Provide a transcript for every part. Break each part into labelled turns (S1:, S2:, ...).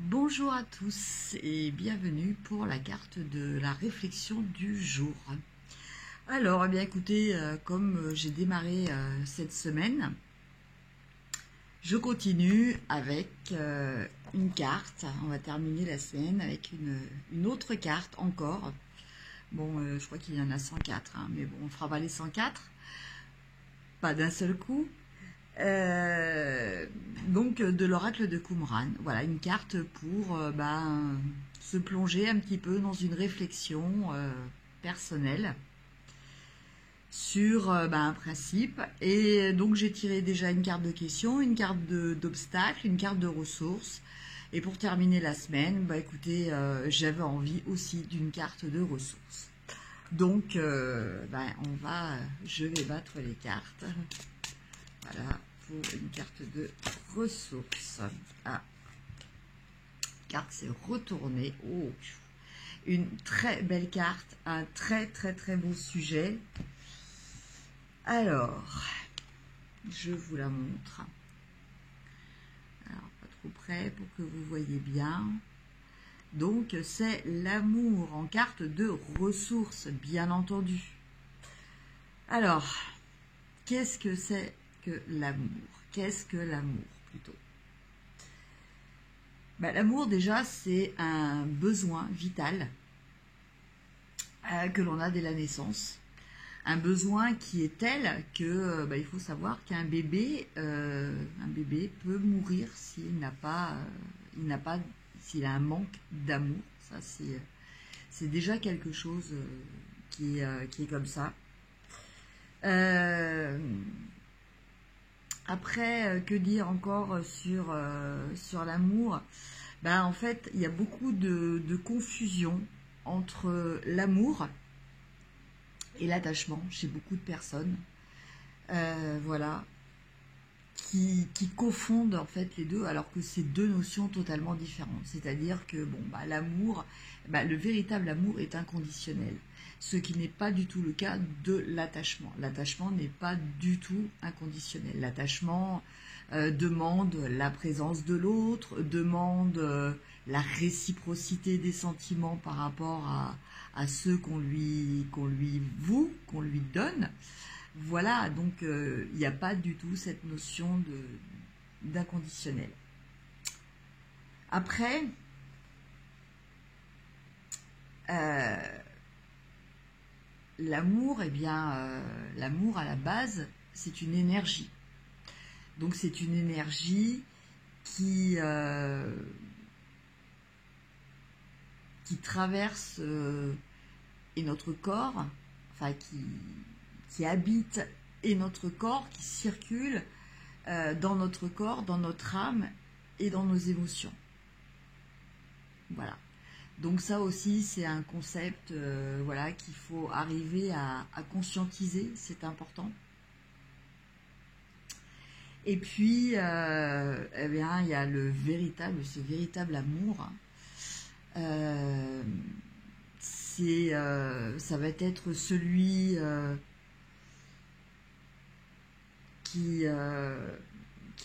S1: Bonjour à tous et bienvenue pour la carte de la réflexion du jour. Alors, eh bien écoutez, comme j'ai démarré cette semaine, je continue avec une carte. On va terminer la semaine avec une autre carte encore. Bon, je crois qu'il y en a 104, hein, mais bon, on fera pas les 104, pas d'un seul coup. Donc de l'oracle de Qumran. Voilà, une carte pour se plonger un petit peu dans une réflexion personnelle sur un principe. Et donc j'ai tiré déjà une carte de question, une carte d'obstacle, une carte de ressources. Et pour terminer la semaine, écoutez, j'avais envie aussi d'une carte de ressources. Donc je vais battre les cartes. Voilà. Une carte de ressources. Ah, carte s'est retournée. Oh, une très belle carte, un très beau sujet. Alors, je vous la montre. Alors, pas trop près pour que vous voyez bien. Donc, c'est l'amour en carte de ressources, bien entendu. Alors, qu'est-ce que c'est que l'amour? Qu'est-ce que l'amour plutôt? L'amour déjà c'est un besoin vital que l'on a dès la naissance. Un besoin qui est tel que il faut savoir qu'un bébé, peut mourir s'il s'il a un manque d'amour. Ça c'est déjà quelque chose qui est comme ça. Après, que dire encore sur l'amour? En fait, il y a beaucoup de confusion entre l'amour et l'attachement chez beaucoup de personnes. Voilà. Qui confondent en fait les deux, alors que c'est deux notions totalement différentes. C'est-à-dire que l'amour, le véritable amour est inconditionnel, ce qui n'est pas du tout le cas de l'attachement. L'attachement n'est pas du tout inconditionnel. L'attachement demande la présence de l'autre, demande la réciprocité des sentiments par rapport à ceux qu'on lui donne. Voilà, donc il n'y a pas du tout cette notion d'inconditionnel. Après, l'amour, l'amour à la base, c'est une énergie. Donc c'est une énergie qui traverse et notre corps, enfin qui habite et notre corps, qui circule dans notre corps, dans notre âme et dans nos émotions. Voilà. Donc ça aussi, c'est un concept qu'il faut arriver à conscientiser, c'est important. Et puis, il y a ce véritable amour. Ça va être celui qui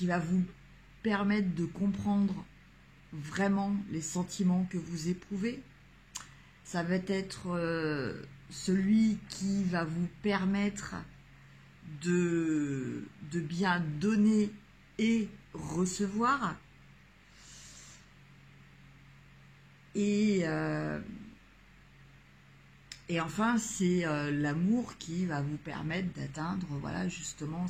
S1: va vous permettre de comprendre vraiment les sentiments que vous éprouvez. Ça va être celui qui va vous permettre de bien donner et recevoir. Et enfin, c'est l'amour qui va vous permettre d'atteindre, justement,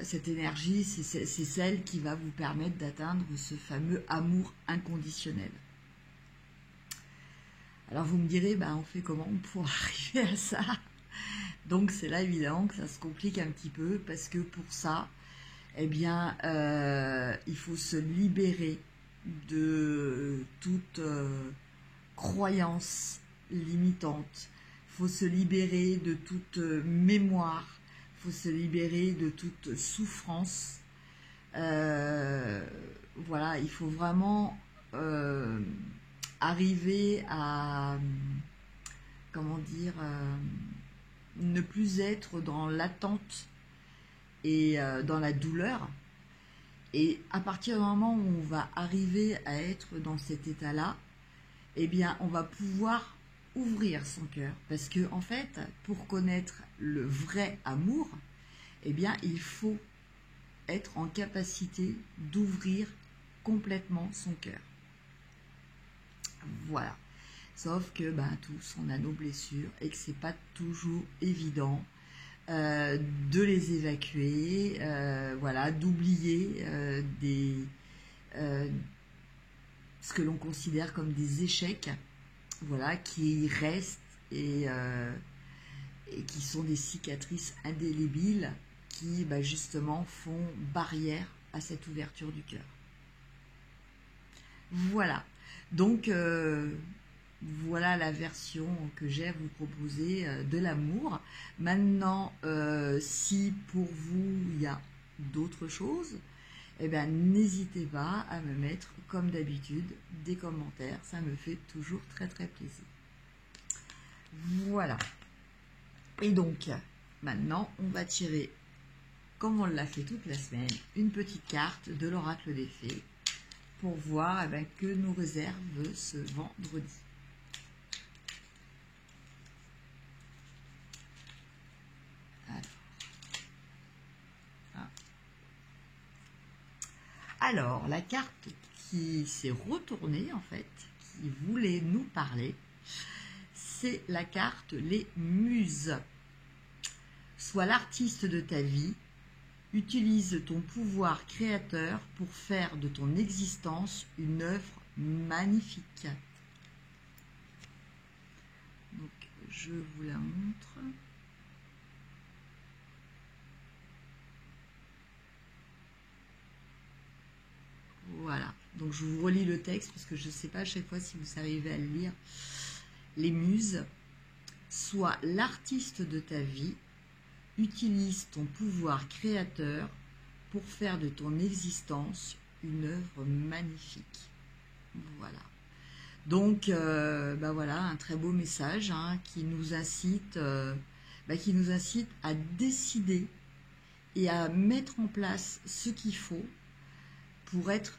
S1: cette énergie, c'est celle qui va vous permettre d'atteindre ce fameux amour inconditionnel. Alors vous me direz, on fait comment pour arriver à ça? Donc c'est là évidemment que ça se complique un petit peu, parce que pour ça, il faut se libérer de toute croyance limitante. Il faut se libérer de toute mémoire. Il faut se libérer de toute souffrance. Voilà, il faut vraiment arriver à, ne plus être dans l'attente et dans la douleur. Et à partir du moment où on va arriver à être dans cet état-là, eh bien, on va pouvoir ouvrir son cœur. Parce que, en fait, pour connaître le vrai amour, eh bien, il faut être en capacité d'ouvrir complètement son cœur. Voilà. Sauf que, tous, on a nos blessures et que c'est pas toujours évident de les évacuer, voilà, d'oublier ce que l'on considère comme des échecs, voilà, qui restent et qui sont des cicatrices indélébiles qui, justement, font barrière à cette ouverture du cœur. Voilà. Donc, voilà la version que j'ai à vous proposer de l'amour. Maintenant, si pour vous, il y a d'autres choses, eh bien, n'hésitez pas à me mettre, comme d'habitude, des commentaires. Ça me fait toujours très, très plaisir. Voilà. Et donc, maintenant, on va tirer, comme on l'a fait toute la semaine, une petite carte de l'oracle des fées pour voir que nous réserve ce vendredi. Alors, la carte qui s'est retournée, en fait, qui voulait nous parler, c'est la carte Les Muses. Sois l'artiste de ta vie, utilise ton pouvoir créateur pour faire de ton existence une œuvre magnifique. Donc, je vous la montre. Voilà, donc je vous relis le texte parce que je ne sais pas à chaque fois si vous arrivez à le lire. Les muses, sois l'artiste de ta vie, utilise ton pouvoir créateur pour faire de ton existence une œuvre magnifique. Voilà. Donc, voilà, un très beau message qui nous incite à décider et à mettre en place ce qu'il faut pour être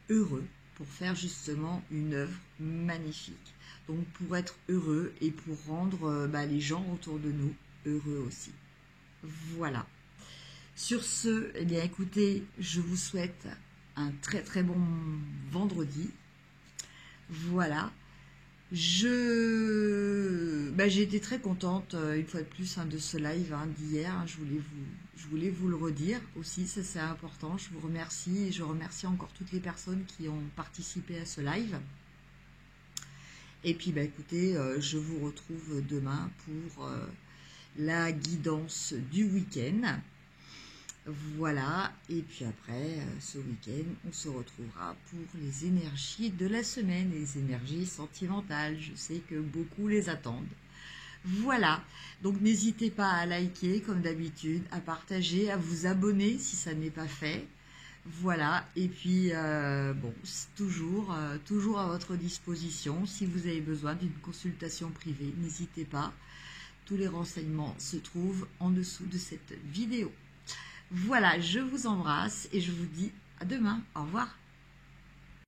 S1: heureux, pour faire justement une œuvre magnifique. Donc pour être heureux et pour rendre les gens autour de nous heureux aussi. Voilà. Sur ce, eh bien écoutez, je vous souhaite un très très bon vendredi. Voilà. J'ai été très contente une fois de plus de ce live d'hier. Je voulais vous le redire aussi, ça c'est important. Je vous remercie et je remercie encore toutes les personnes qui ont participé à ce live. Et puis écoutez, je vous retrouve demain pour la guidance du week-end. Voilà, et puis après, ce week-end, on se retrouvera pour les énergies de la semaine, les énergies sentimentales. Je sais que beaucoup les attendent. Voilà, donc n'hésitez pas à liker comme d'habitude, à partager, à vous abonner si ça n'est pas fait. Voilà, et puis, c'est toujours à votre disposition. Si vous avez besoin d'une consultation privée, n'hésitez pas. Tous les renseignements se trouvent en dessous de cette vidéo. Voilà, je vous embrasse et je vous dis à demain. Au revoir.